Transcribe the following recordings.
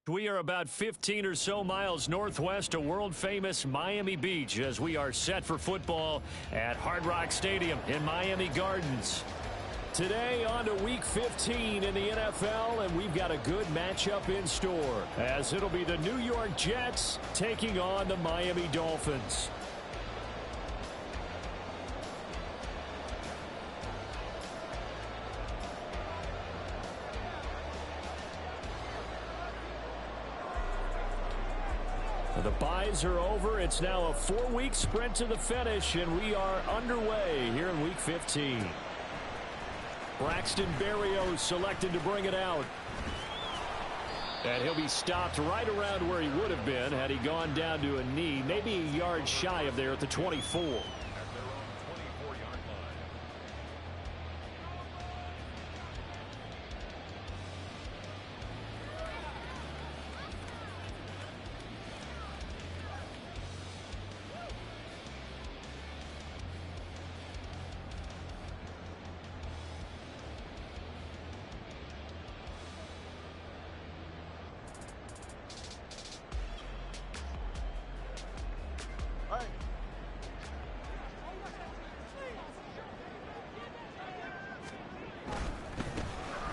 We are about 15 or so miles northwest of world-famous Miami Beach as we are set for football at Hard Rock Stadium in Miami Gardens. Today on to Week 15 in the NFL, and we've got a good matchup in store as it'll be the New York Jets taking on the Miami Dolphins. The byes are over. It's now a 4-week sprint to the finish, and we are underway here in Week 15. Braxton Berrios selected to bring it out. And he'll be stopped right around where he would have been had he gone down to a knee, maybe a yard shy of there at the 24.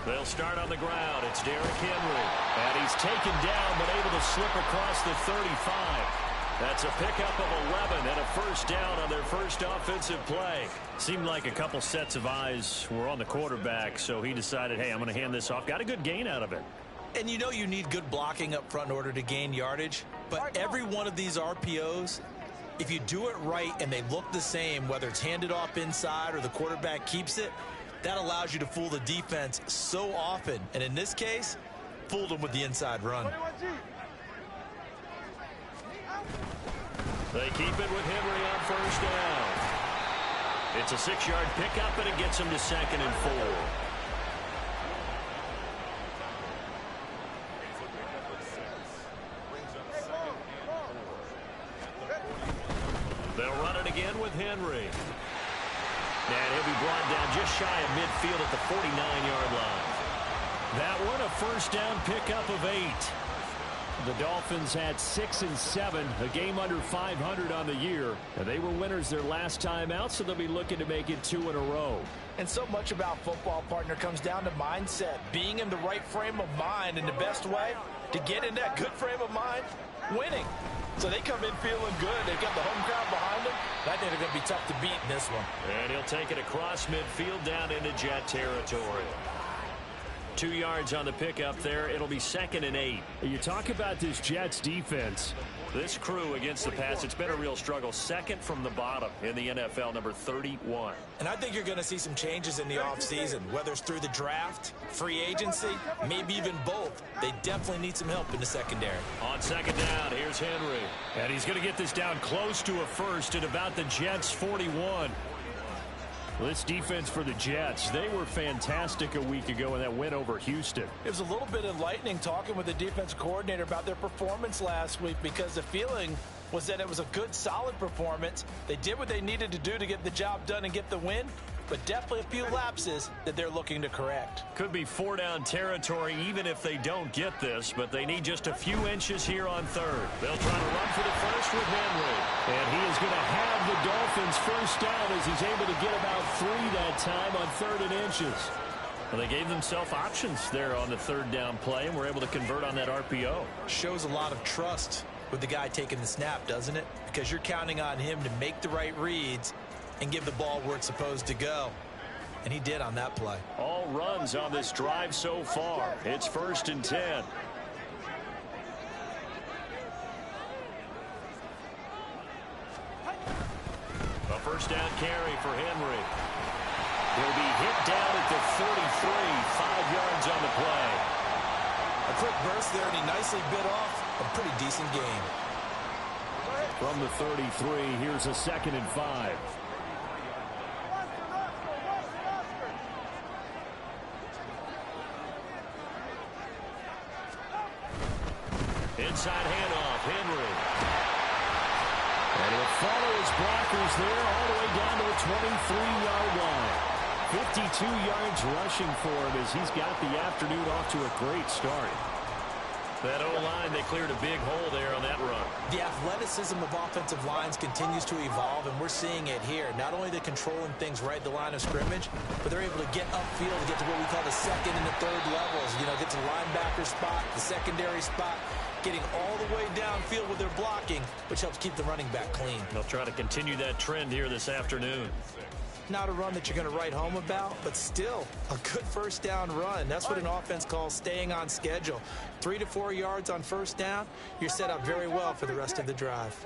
They'll start on the ground. It's Derrick Henry. And he's taken down but able to slip across the 35. That's a pickup of 11 and a first down on their first offensive play. Seemed like a couple sets of eyes were on the quarterback, so he decided, hey, I'm going to hand this off. Got a good gain out of it. And you know you need good blocking up front in order to gain yardage. But every one of these RPOs, if you do it right and they look the same, whether it's handed off inside or the quarterback keeps it, that allows you to fool the defense so often. And in this case, fooled them with the inside run. They keep it with Henry on first down. It's a 6-yard pickup, and it gets him to 2nd and 4. They'll run it again with Henry. And he'll be brought down just shy of midfield at the 49-yard line. That one a first down pickup of 8. The Dolphins had 6 and 7, a game under 500 on the year. And they were winners their last time out, so they'll be looking to make it 2 in a row. And so much about football, partner, comes down to mindset. Being in the right frame of mind, and the best way to get in that good frame of mind, winning. So they come in feeling good. They've got the home crowd behind them. I think they're going to be tough to beat in this one. And he'll take it across midfield down into Jet territory. 2 yards on the pickup there. It'll be 2nd and 8. You talk about this Jets defense. This crew against the pass, it's been a real struggle. 2nd from the bottom in the NFL, number 31. And I think you're going to see some changes in the offseason, whether it's through the draft, free agency, maybe even both. They definitely need some help in the secondary. On 2nd down, here's Henry. And he's going to get this down close to a first at about the Jets' 41. This defense for the Jets, they were fantastic a week ago in that win over Houston. It was a little bit enlightening talking with the defense coordinator about their performance last week, because the feeling was that it was a good, solid performance. They did what they needed to do to get the job done and get the win, but definitely a few lapses that they're looking to correct. Could be 4-down territory even if they don't get this, but they need just a few inches here on 3rd. They'll try to run for the first with Henry. And he is going to have the Dolphins first down as he's able to get about 3 that time on 3rd and inches. Well, they gave themselves options there on the 3rd down play and were able to convert on that RPO. Shows a lot of trust with the guy taking the snap, doesn't it? Because you're counting on him to make the right reads and give the ball where it's supposed to go. And he did on that play. All runs on this drive so far. It's 1st and 10. A first down carry for Henry. He'll be hit down at the 43, 5 yards on the play. A quick burst there, and he nicely bit off a pretty decent gain. From the 33, here's a 2nd and 5. Inside handoff, Henry. And he'll follow his blockers there all the way down to the 23-yard line. 52 yards rushing for him as he's got the afternoon off to a great start. That O-line, they cleared a big hole there on that run. The athleticism of offensive lines continues to evolve, and we're seeing it here. Not only they're controlling things right at the line of scrimmage, but they're able to get upfield to get to what we call the second and the third levels. You know, get to the linebacker spot, the secondary spot, getting all the way downfield with their blocking, which helps keep the running back clean. They'll try to continue that trend here this afternoon. Not a run that you're going to write home about, but still a good first down run. That's what an offense calls staying on schedule. 3 to 4 yards on first down, you're set up very well for the rest of the drive.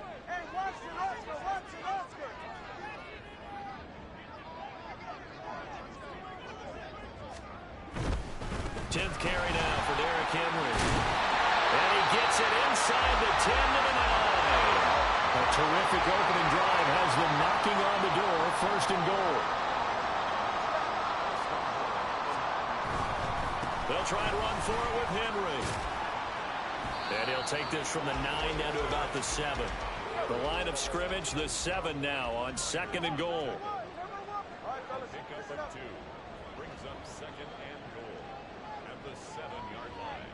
10th carry now for Derrick Henry. And he gets it inside the 10 to the 9. A terrific opening drive has them knocking on the door, 1st and goal. They'll try and run for it with Henry. And he'll take this from the 9 down to about the 7. The line of scrimmage, the 7 now on 2nd and goal. Pickup of 2 brings up 2nd and goal at the 7-yard line.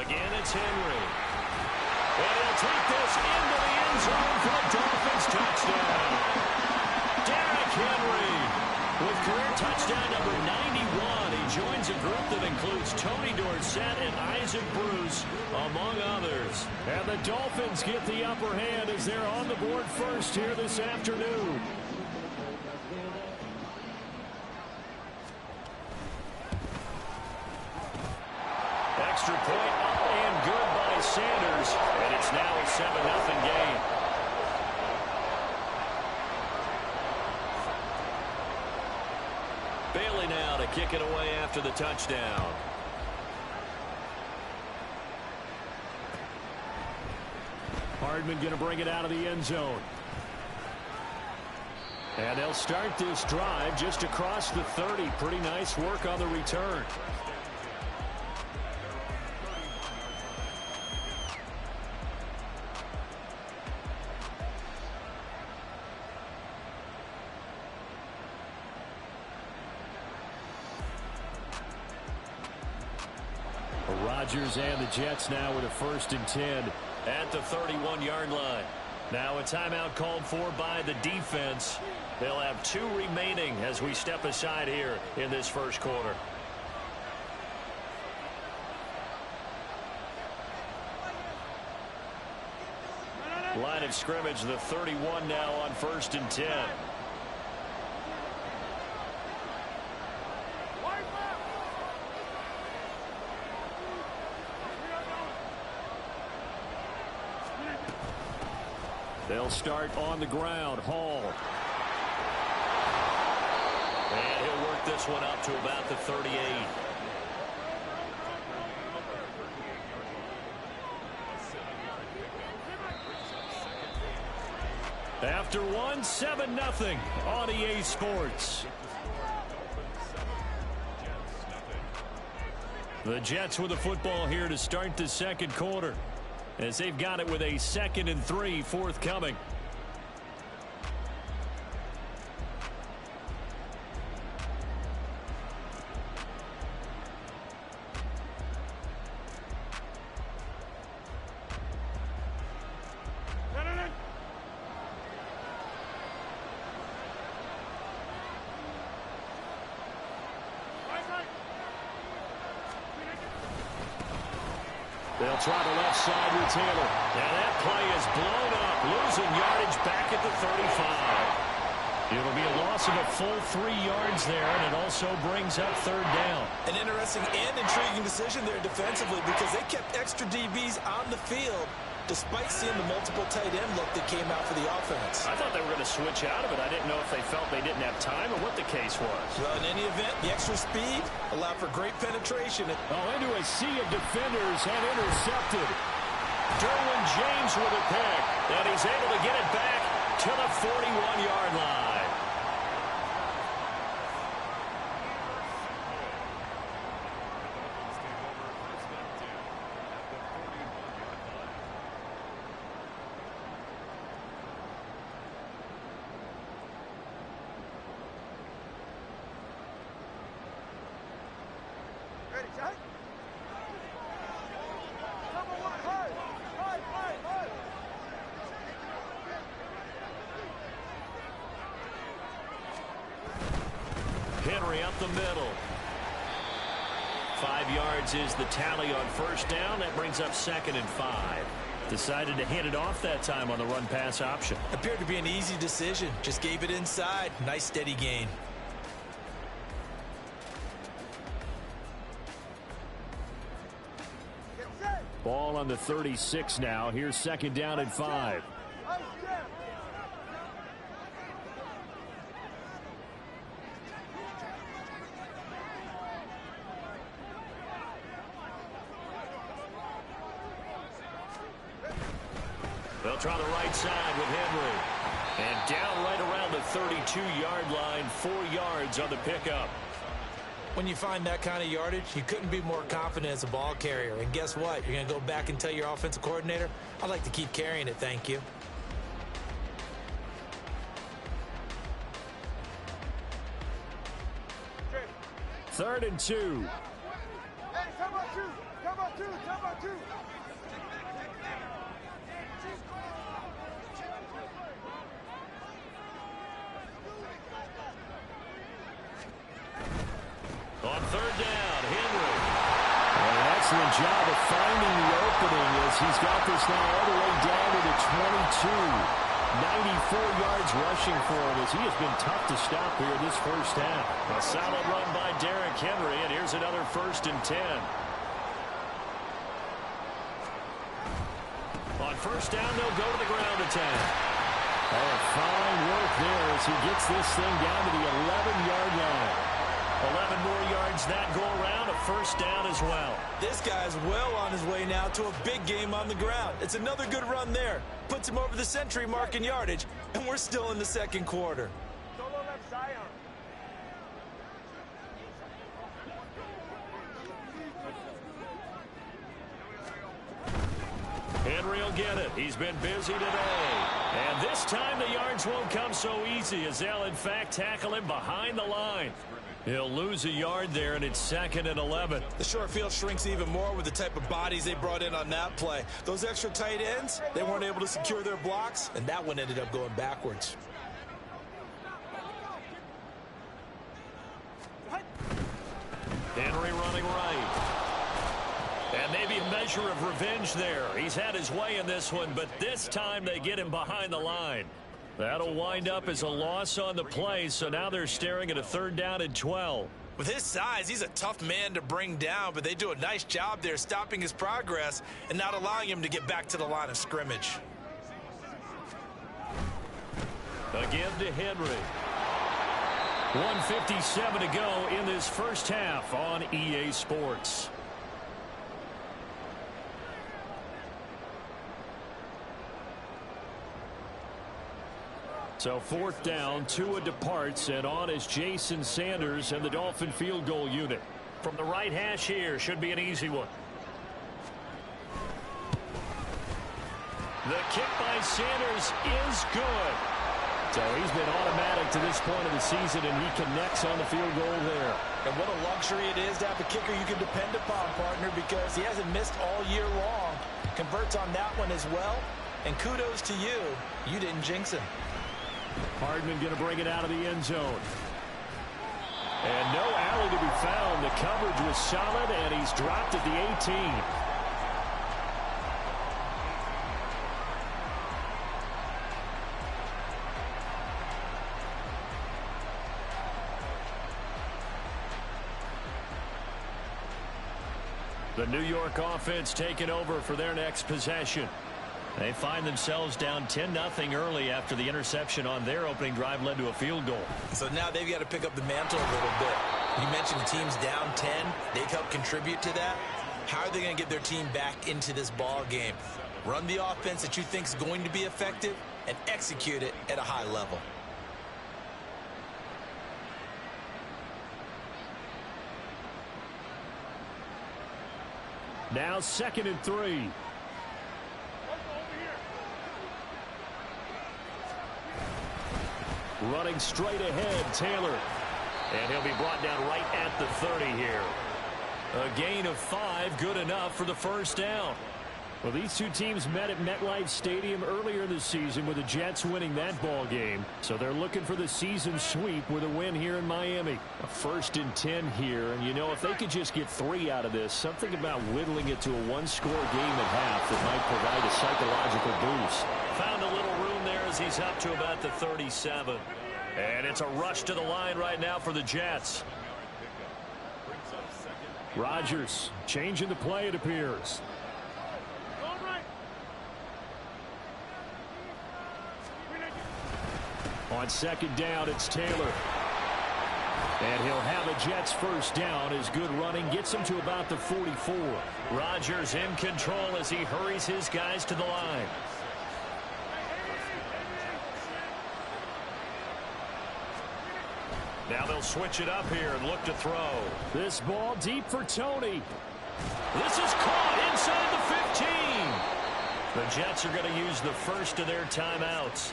Again, it's Henry. And he'll take this into the end zone for the Dolphins touchdown. Derrick Henry with career touchdown number 91. He joins a group that includes Tony Dorsett and Isaac Bruce, among others. And the Dolphins get the upper hand as they're on the board first here this afternoon. Extra point up and good by Sanders. And it's now a 7-0 game. Bailey now to kick it away after the touchdown. Hardman going to bring it out of the end zone. And they'll start this drive just across the 30. Pretty nice work on the return. Rodgers and the Jets now with a 1st and 10 at the 31-yard line. Now a timeout called for by the defense. They'll have 2 remaining as we step aside here in this first quarter. Line of scrimmage, the 31 now on 1st and 10. They'll start on the ground. Hall. And he'll work this one up to about the 38. After one, 7-0 on EA Sports. The Jets with the football here to start the second quarter, as they've got it with a 2nd and 3 forthcoming. They'll try the left side with Taylor. And that play is blown up, losing yardage back at the 35. It'll be a loss of a full 3 yards there, and it also brings up 3rd down. An interesting and intriguing decision there defensively, because they kept extra DBs on the field despite seeing the multiple tight end look that came out for the offense. I thought they were going to switch out of it. I didn't know if they felt they didn't have time or what the case was. Well, in any event, the extra speed allowed for great penetration. Into a sea of defenders and intercepted. Derwin James with a pick, and he's able to get it back to the 41-yard line. Henry up the middle. 5 yards is the tally on first down. That brings up 2nd and 5. Decided to hand it off that time on the run-pass option. Appeared to be an easy decision. Just gave it inside. Nice steady gain. Ball on the 36 now. Here's 2nd down and 5. They'll try the right side with Henry. And down right around the 32-yard line, 4 yards on the pickup. When you find that kind of yardage, you couldn't be more confident as a ball carrier. And guess what? You're going to go back and tell your offensive coordinator, I'd like to keep carrying it, thank you. Third and 2. Hey, come on, two. Come on, two. Come on, two. On 3rd down, Henry. And an excellent job of finding the opening as he's got this now all the way down to the 22. 94 yards rushing for him as he has been tough to stop here this first half. A solid run by Derrick Henry, and here's another 1st and 10. On first down, they'll go to the ground attack. Oh, fine work there as he gets this thing down to the 11-yard line. 11 more yards that go around, a 1st down as well. This guy's well on his way now to a big game on the ground. It's another good run there. Puts him over the century mark in yardage, and we're still in the 2nd quarter. Solo left Zion. Henry will get it. He's been busy today. And this time the yards won't come so easy as they'll in fact tackle him behind the line. He'll lose a yard there, and it's 2nd and 11. The short field shrinks even more with the type of bodies they brought in on that play. Those extra tight ends, they weren't able to secure their blocks, and that one ended up going backwards. Henry running right. And maybe a measure of revenge there. He's had his way in this one, but this time they get him behind the line. That'll wind up as a loss on the play, so now they're staring at a 3rd down and 12. With his size, he's a tough man to bring down, but they do a nice job there stopping his progress and not allowing him to get back to the line of scrimmage. Again to Henry. 1:57 to go in this first half on EA Sports. So 4th down, Tua departs, and on is Jason Sanders and the Dolphin field goal unit. From the right hash here, should be an easy one. The kick by Sanders is good. So he's been automatic to this point of the season, and he connects on the field goal there. And what a luxury it is to have a kicker you can depend upon, partner, because he hasn't missed all year long. Converts on that one as well, and kudos to you. You didn't jinx him. Hardman going to bring it out of the end zone. And no alley to be found. The coverage was solid, and he's dropped at the 18. The New York offense taking over for their next possession. They find themselves down 10-0 early after the interception on their opening drive led to a field goal. So now they've got to pick up the mantle a little bit. You mentioned the team's down 10. They've helped contribute to that. How are they going to get their team back into this ball game? Run the offense that you think is going to be effective and execute it at a high level. Now 2nd and 3. Running straight ahead, Taylor. And he'll be brought down right at the 30 here. A gain of 5, good enough for the 1st down. Well, these two teams met at MetLife Stadium earlier this season with the Jets winning that ball game. So they're looking for the season sweep with a win here in Miami. A 1st and 10 here. And, you know, if they could just get 3 out of this, something about whittling it to a 1-score game at half that might provide a psychological boost. Found a little room there as he's up to about the 37. And it's a rush to the line right now for the Jets. Rodgers changing the play, it appears. On 2nd down, it's Taylor. And he'll have a Jets 1st down as good running gets him to about the 44. Rodgers in control as he hurries his guys to the line. Now they'll switch it up here and look to throw. This ball deep for Tony. This is caught inside the 15. The Jets are going to use the first of their timeouts,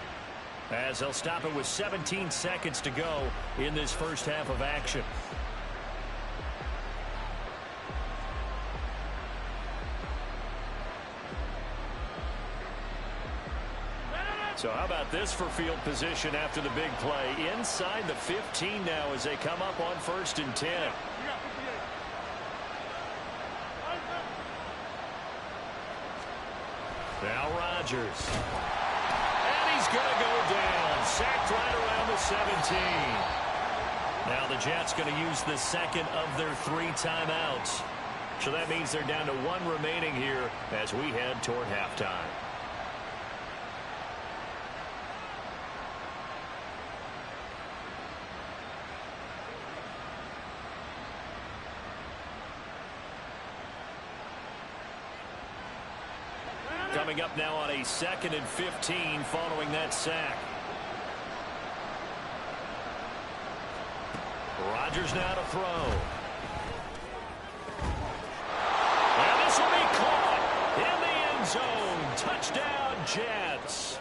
as they'll stop it with 17 seconds to go in this first half of action. So how about this for field position after the big play? Inside the 15 now as they come up on 1st and 10. Now Rodgers. He's going to go down. Sacked right around the 17. Now the Jets going to use the second of their 3 timeouts. So that means they're down to 1 remaining here as we head toward halftime. Coming up now on a 2nd and 15 following that sack. Rodgers now to throw. And this will be caught in the end zone. Touchdown, Jets.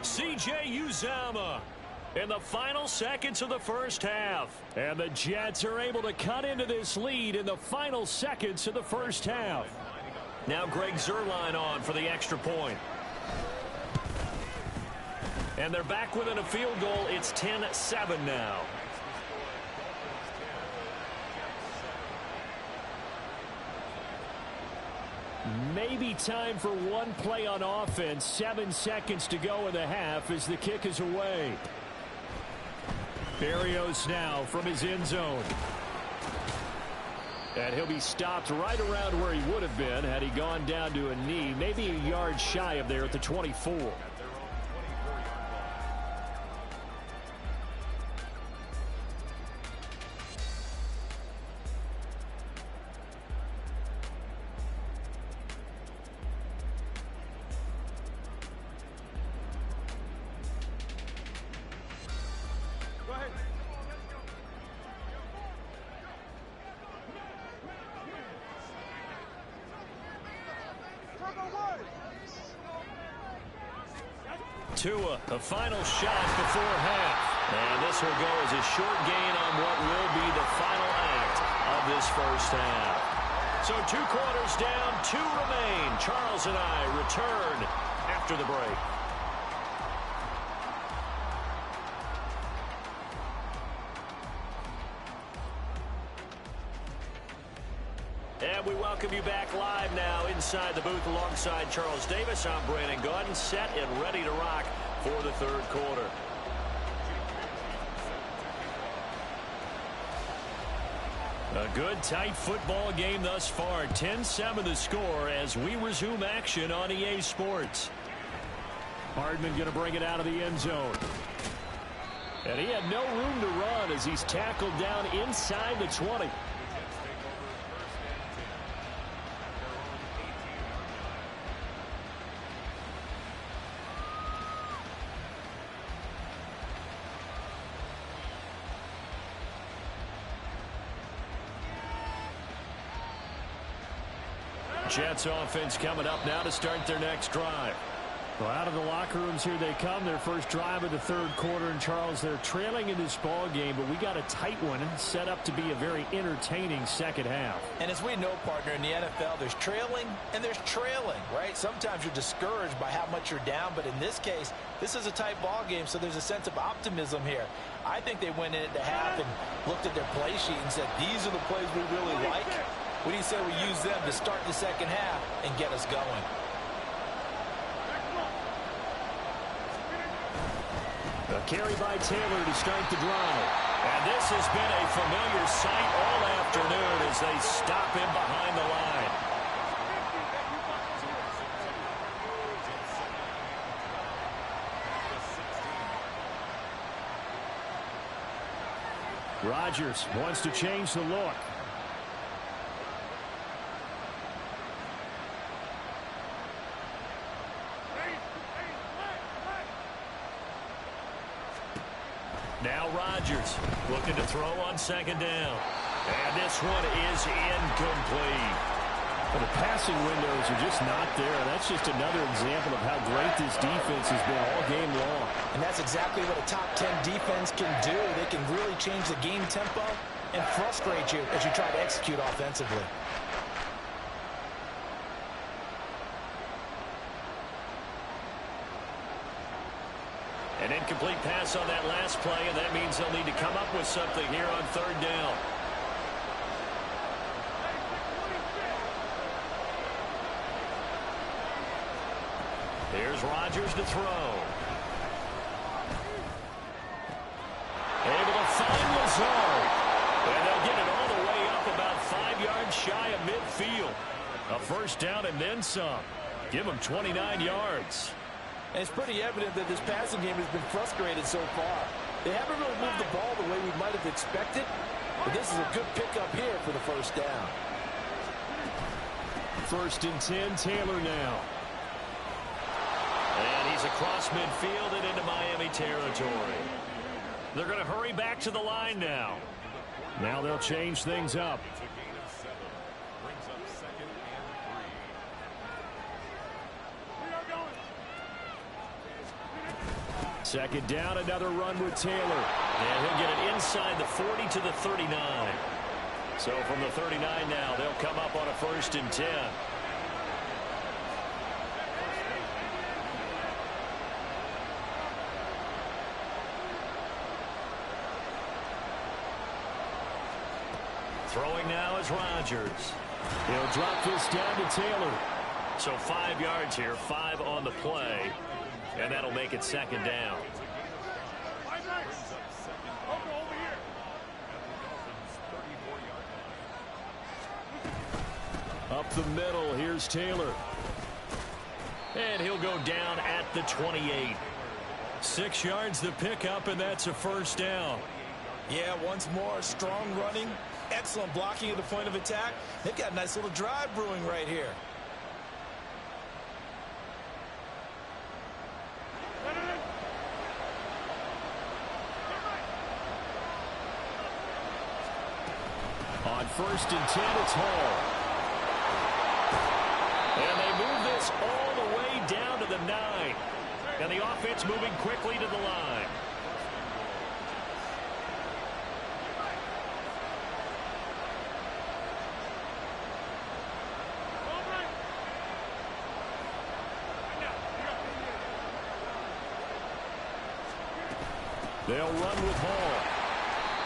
C.J. Uzomah in the final seconds of the first half. And the Jets are able to cut into this lead in the final seconds of the first half. Now Greg Zuerlein on for the extra point. And they're back within a field goal. It's 10-7 now. Maybe time for one play on offense. 7 seconds to go in the half as the kick is away. Berrios now from his end zone. And he'll be stopped right around where he would have been had he gone down to a knee, maybe a yard shy of there at the 24. Tua, the final shot before half. And this will go as a short gain on what will be the final act of this first half. So 2 quarters down, 2 remain. Charles and I return after the break. And we welcome you back live now inside the booth alongside Charles Davis. I'm Brandon Gaudin, set and ready to rock for the third quarter. A good, tight football game thus far. 10-7 the score as we resume action on EA Sports. Hardman going to bring it out of the end zone. And he had no room to run as he's tackled down inside the 20. Jets offense coming up now to start their next drive. Well, out of the locker rooms here they come. Their first drive of the third quarter. And, Charles, they're trailing in this ball game, but we got a tight one set up to be a very entertaining second half. And as we know, partner, in the NFL, there's trailing and there's trailing, right? Sometimes you're discouraged by how much you're down, but in this case, this is a tight ball game, so there's a sense of optimism here. I think they went in at the half and looked at their play sheet and said, these are the plays we really like. What do you say we use them to start the second half and get us going? A carry by Taylor to start the drive. And this has been a familiar sight all afternoon as they stop him behind the line. Rodgers wants to change the look. Now Rodgers looking to throw on second down. And this one is incomplete. Well, the passing windows are just not there. That's just another example of how great this defense has been all game long. And that's exactly what a top 10 defense can do. They can really change the game tempo and frustrate you as you try to execute offensively. An incomplete pass on that last play, and that means they'll need to come up with something here on third down. Here's Rodgers to throw. Able to find Lazard. And they'll get it all the way up about 5 yards shy of midfield. A first down and then some. Give them 29 yards. And it's pretty evident that this passing game has been frustrated so far. They haven't really moved the ball the way we might have expected, but this is a good pickup here for the first down. First and 10, Taylor now. And he's across midfield and into Miami territory. They're going to hurry back to the line now. Now they'll change things up. It's a gain of 7. Brings up second and 3. Second down, another run with Taylor. And he'll get it inside the 40 to the 39. So from the 39 now, they'll come up on a first and 10. Throwing now is Rodgers. He'll drop this down to Taylor. So 5 yards here, 5 on the play. And that'll make it second down. Up the middle, here's Taylor. And he'll go down at the 28. 6 yards the pickup, and that's a first down. Yeah, once more, strong running, excellent blocking at the point of attack. They've got a nice little drive brewing right here. On first and 10, it's Hall. And they move this all the way down to the 9. And the offense moving quickly to the line. They'll run with Hall.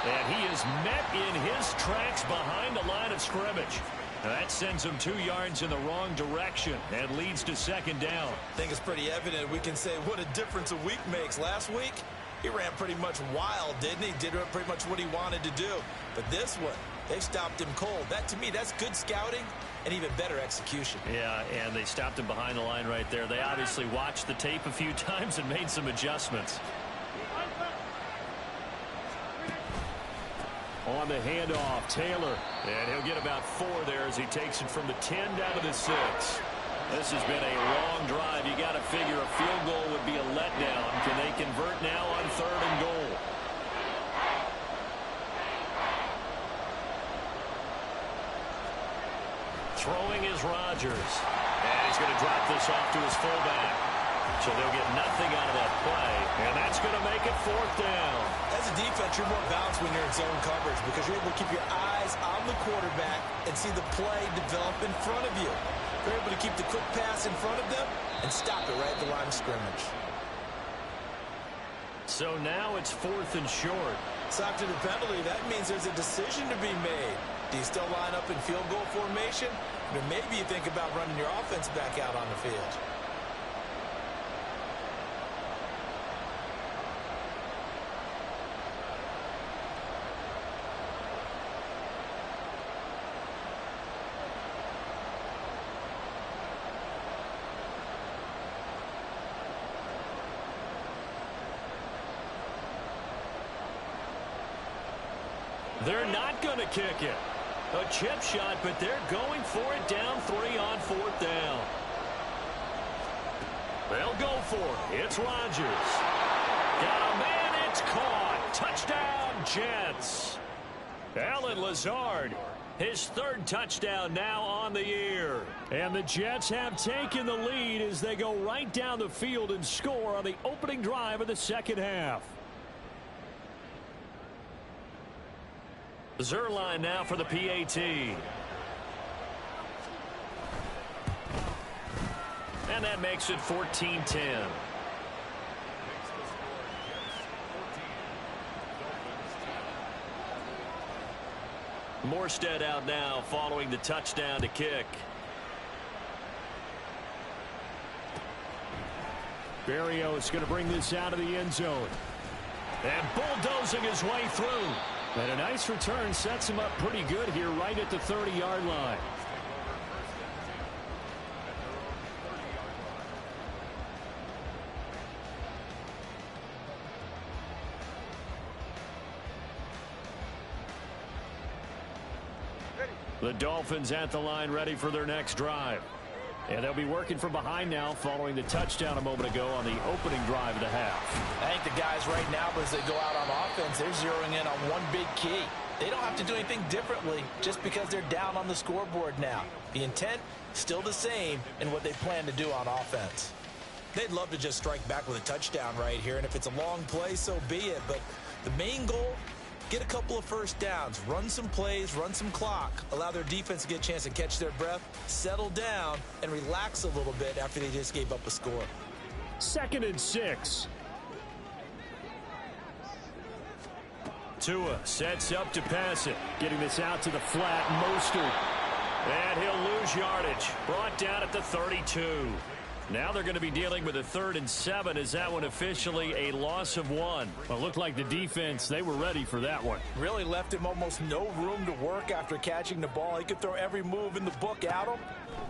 And he is met in his tracks behind the line of scrimmage. That sends him 2 yards in the wrong direction and leads to second down. I think it's pretty evident. We can say what a difference a week makes. Last week, he ran pretty much wild, didn't he? Did pretty much what he wanted to do. But this one, they stopped him cold. That, to me, that's good scouting and even better execution. Yeah, and they stopped him behind the line right there. They obviously watched the tape a few times and made some adjustments. On the handoff, Taylor. And he'll get about 4 there as he takes it from the 10 down to the 6. This has been a long drive. You got to figure a field goal would be a letdown. Can they convert now on third and goal? Throwing is Rodgers. And he's going to drop this off to his fullback. So they'll get nothing out of that play, and that's going to make it 4th down. As a defense, you're more balanced when you're in zone coverage because you're able to keep your eyes on the quarterback and see the play develop in front of you. You're able to keep the quick pass in front of them and stop it right at the line of scrimmage. So now it's 4th and short. So after the penalty, that means there's a decision to be made. Do you still line up in field goal formation? Or maybe you think about running your offense back out on the field. They're not going to kick it. A chip shot, but they're going for it down 3 on 4th down. They'll go for it. It's Rodgers. Got a man. It's caught. Touchdown, Jets. Allen Lazard, his 3rd touchdown now on the year. And the Jets have taken the lead as they go right down the field and score on the opening drive of the 2nd half. Zuerlein now for the PAT. And that makes it 14-10. Morstead out now following the touchdown to kick. Berrios going to bring this out of the end zone. And bulldozing his way through. And a nice return sets him up pretty good here right at the 30-yard line. The Dolphins at the line ready for their next drive. And they'll be working from behind now following the touchdown a moment ago on the opening drive of the half. I think the guys right now, as they go out on offense, they're zeroing in on one big key. They don't have to do anything differently just because they're down on the scoreboard now. The intent, still the same in what they plan to do on offense. They'd love to just strike back with a touchdown right here, and if it's a long play, so be it. But the main goal, get a couple of first downs, run some plays, run some clock, allow their defense to get a chance to catch their breath, settle down, and relax a little bit after they just gave up a score. 2nd and 6. Tua sets up to pass it. Getting this out to the flat. Mostert. And he'll lose yardage. Brought down at the 32. Now they're going to be dealing with a 3rd and 7. Is that one officially a loss of 1? Well, it looked like the defense, they were ready for that one. Really left him almost no room to work after catching the ball. He could throw every move in the book at him.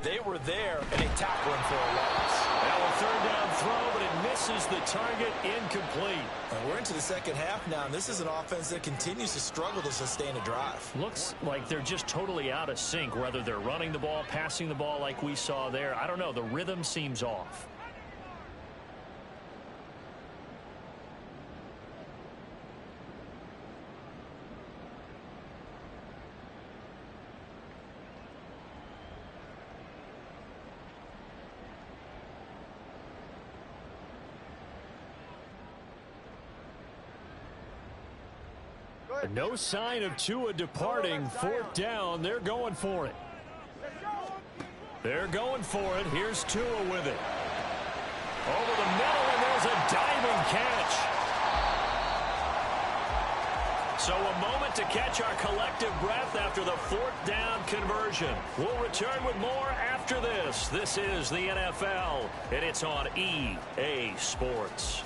They were there, and they tackle him for a loss. Now a 3rd down throw, but it misses the target. Incomplete. And we're into the 2nd half now, and this is an offense that continues to struggle to sustain a drive. Looks like they're just totally out of sync, whether they're running the ball, passing the ball like we saw there. I don't know. The rhythm seems off. No sign of Tua departing. 4th down. They're going for it. They're going for it. Here's Tua with it. Over the middle, and there's a diving catch. So a moment to catch our collective breath after the 4th down conversion. We'll return with more after this. This is the NFL, and it's on EA Sports.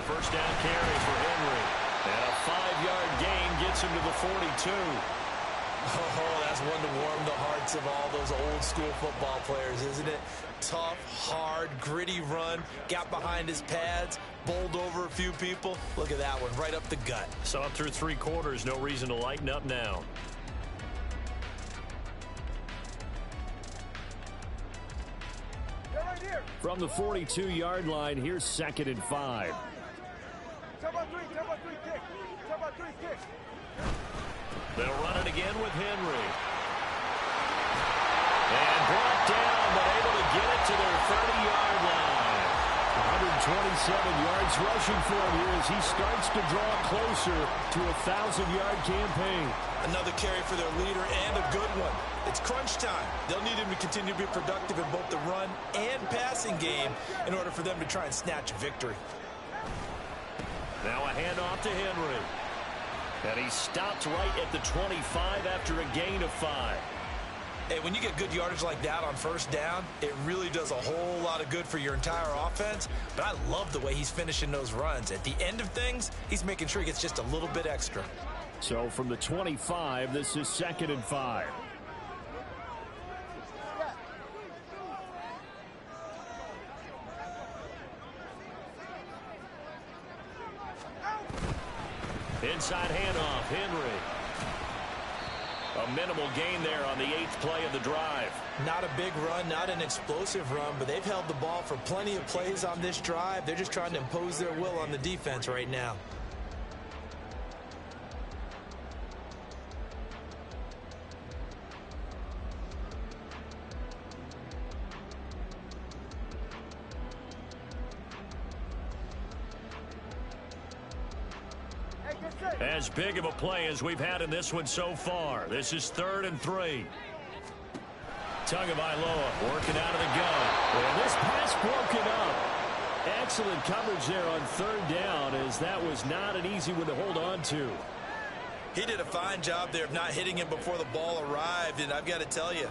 First down carry for Henry. And a 5-yard gain gets him to the 42. Oh, that's one to warm the hearts of all those old school football players, isn't it? Tough, hard, gritty run, got behind his pads, bowled over a few people. Look at that one, right up the gut. So through 3 quarters, no reason to lighten up now. Right here. From the 42-yard line, here's 2nd and 5. Top about 3 kick. Top about 3 kick. They'll run it again with Henry. And brought down, but able to get it to their 30-yard line. 127 yards rushing for him here as he starts to draw closer to a 1,000-yard campaign. Another carry for their leader and a good one. It's crunch time. They'll need him to continue to be productive in both the run and passing game in order for them to try and snatch a victory. Now a handoff to Henry. And he stopped right at the 25 after a gain of 5. Hey, when you get good yardage like that on first down, it really does a whole lot of good for your entire offense. But I love the way he's finishing those runs. At the end of things, he's making sure he gets just a little bit extra. So from the 25, this is 2nd and 5. Inside handoff, Henry. A minimal gain there on the 8th play of the drive. Not a big run, not an explosive run, but they've held the ball for plenty of plays on this drive. They're just trying to impose their will on the defense right now. As big of a play as we've had in this one so far. This is 3rd and 3. Tagovailoa working out of the gun. And this pass broken up. Excellent coverage there on 3rd down, as that was not an easy one to hold on to. He did a fine job there of not hitting him before the ball arrived, and I've got to tell you,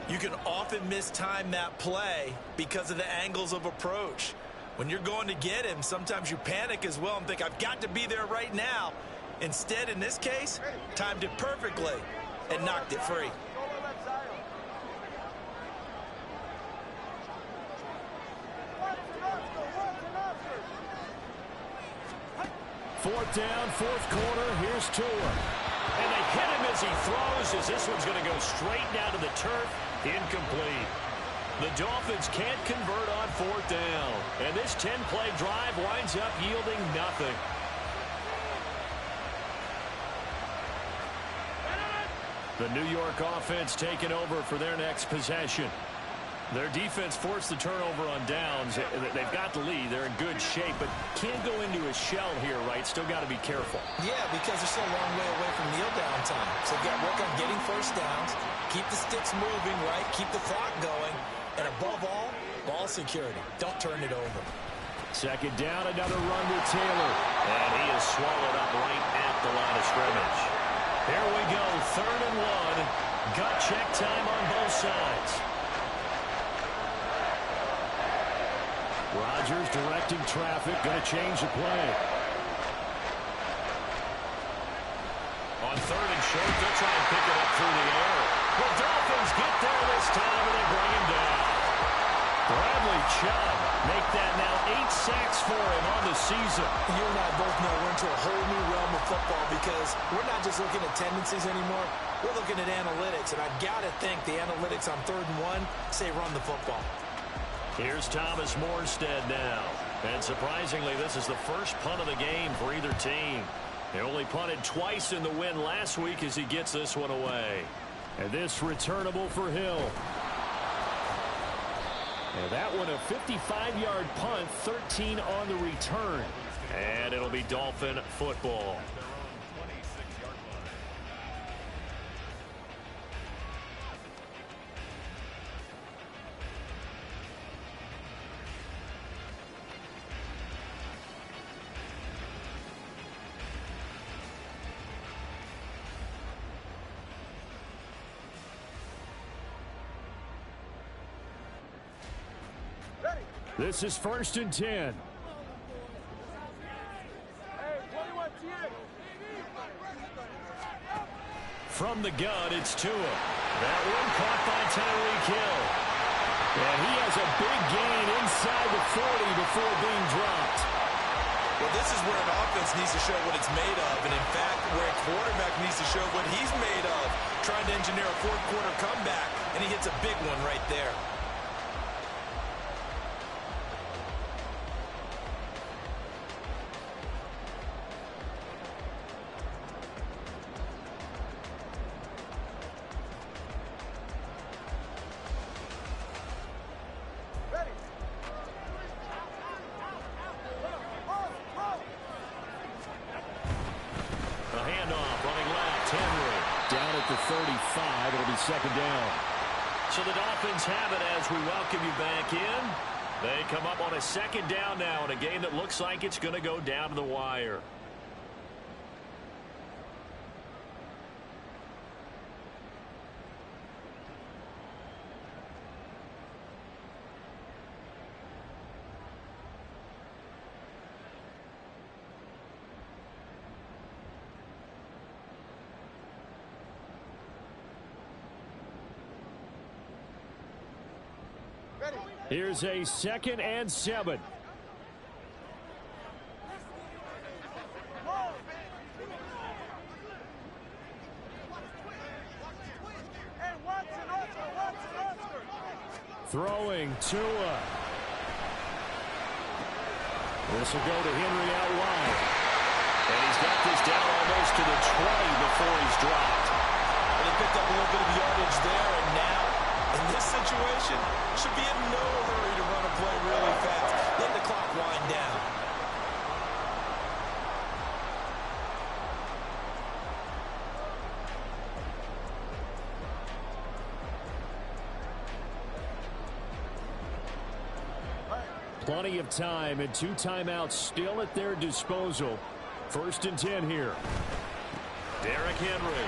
you can often mistime that play because of the angles of approach. When you're going to get him, sometimes you panic as well and think, I've got to be there right now. Instead, in this case, timed it perfectly and knocked it free. 4th down, 4th quarter. Here's Tua. And they hit him as he throws, as this one's going to go straight down to the turf. Incomplete. The Dolphins can't convert on 4th down. And this 10-play drive winds up yielding nothing. The New York offense taking over for their next possession. Their defense forced the turnover on downs. They've got the lead. They're in good shape, but can't go into a shell here, right? Still got to be careful. Yeah, because they're still a long way away from kneel down time. So they've got to work on getting first downs, keep the sticks moving, right? Keep the clock going. And above all, ball security. Don't turn it over. 2nd down, another run with Taylor. And he is swallowed up right at the line of scrimmage. Here we go, 3rd and 1. Gut check time on both sides. Rodgers directing traffic, going to change the play. On 3rd and short, they'll try and pick it up through the air. The Dolphins get there this time, and they bring him down. Bradley Chubb make that now 8 sacks for him on the season. You and I both know we're into a whole new realm of football because we're not just looking at tendencies anymore. We're looking at analytics, and I've got to think the analytics on 3rd and 1 say run the football. Here's Thomas Morstead now. And surprisingly, this is the first punt of the game for either team. They only punted twice in the win last week as he gets this one away. And this returnable for Hill. And that one a 55-yard punt, 13 on the return. And it'll be Dolphin football. This is 1st and 10. from the gun, it's Tua. That one caught by Tyreek Hill. And he has a big gain inside the 40 before being dropped. Well, this is where an offense needs to show what it's made of. And, in fact, where a quarterback needs to show what he's made of. Trying to engineer a fourth-quarter comeback, and he hits a big one right there. Down at the 35, it'll be second down. So the Dolphins have it as we welcome you back in. They come up on a second down now in a game that looks like it's going to go down to the wire. Here's a 2nd and 7. Throwing Tua. This will go to Henry out wide. And he's got this down almost to the 20 before he's dropped. And he picked up a little bit of yardage there, and now, in this situation, should be in no hurry to run a play really fast. Let the clock wind down. Plenty of time and 2 timeouts still at their disposal. 1st and 10 here. Derrick Henry.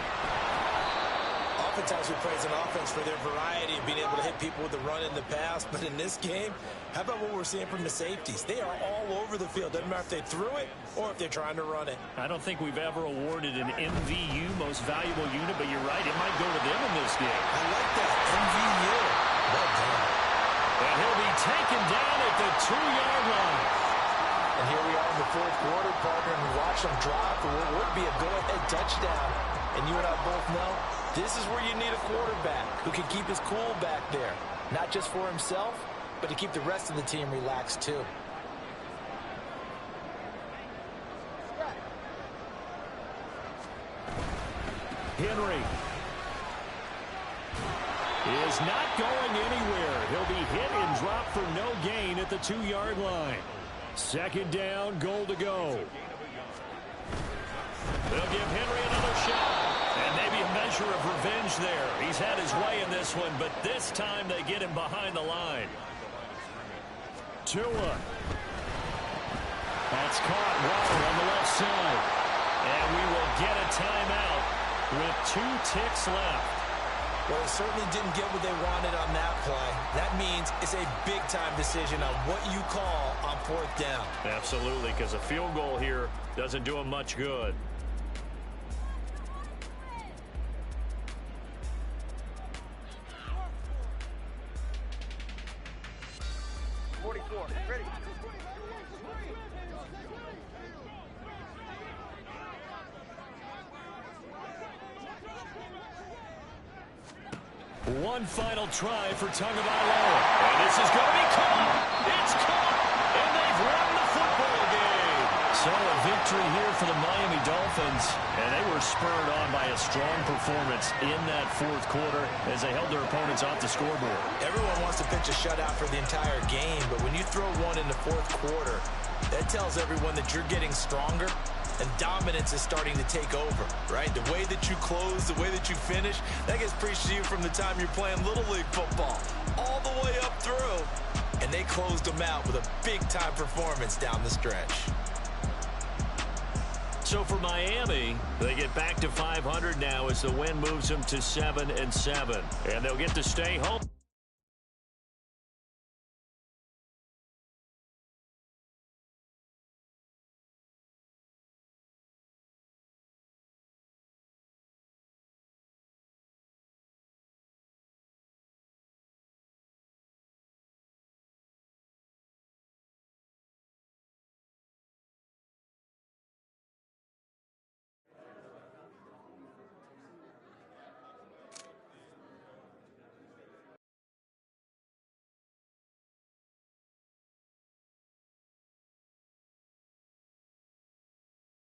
Oftentimes we praise an offense for their variety of being able to hit people with the run in the pass. But in this game, how about what we're seeing from the safeties? They are all over the field. Doesn't matter if they threw it or if they're trying to run it. I don't think we've ever awarded an MVU, most valuable unit, but you're right. It might go to them in this game. I like that. MVU. Well done. And he'll be taken down at the 2-yard line. And here we are in the 4th quarter, partner, and we watch them drop for what would be a go-ahead touchdown. And you and I both know this is where you need a quarterback who can keep his cool back there. Not just for himself, but to keep the rest of the team relaxed too. Henry is not going anywhere. He'll be hit and dropped for no gain at the 2-yard line. 2nd down, goal to go. They'll give Henry another shot. And maybe a measure of revenge there. He's had his way in this one, but this time they get him behind the line. Tua. That's caught well on the left side. And we will get a timeout with 2 ticks left. Well, they certainly didn't get what they wanted on that play. That means it's a big-time decision on what you call on 4th down. Absolutely, because a field goal here doesn't do them much good. Ready. One final try for Tagovailoa. And this is going to be caught. It's caught. And they've won the football game. So a victory here for the Miami Dolphins. And they were spurred on by a strong performance in that 4th quarter as they held their opponents off the scoreboard. Everyone wants to pitch a shutout for the entire game, but when you throw one in the 4th quarter, that tells everyone that you're getting stronger and dominance is starting to take over, right? The way that you close, the way that you finish, that gets preached to you from the time you're playing Little League football all the way up through. And they closed them out with a big-time performance down the stretch. So for Miami, they get back to 500 now as the win moves them to 7-7. And they'll get to stay home.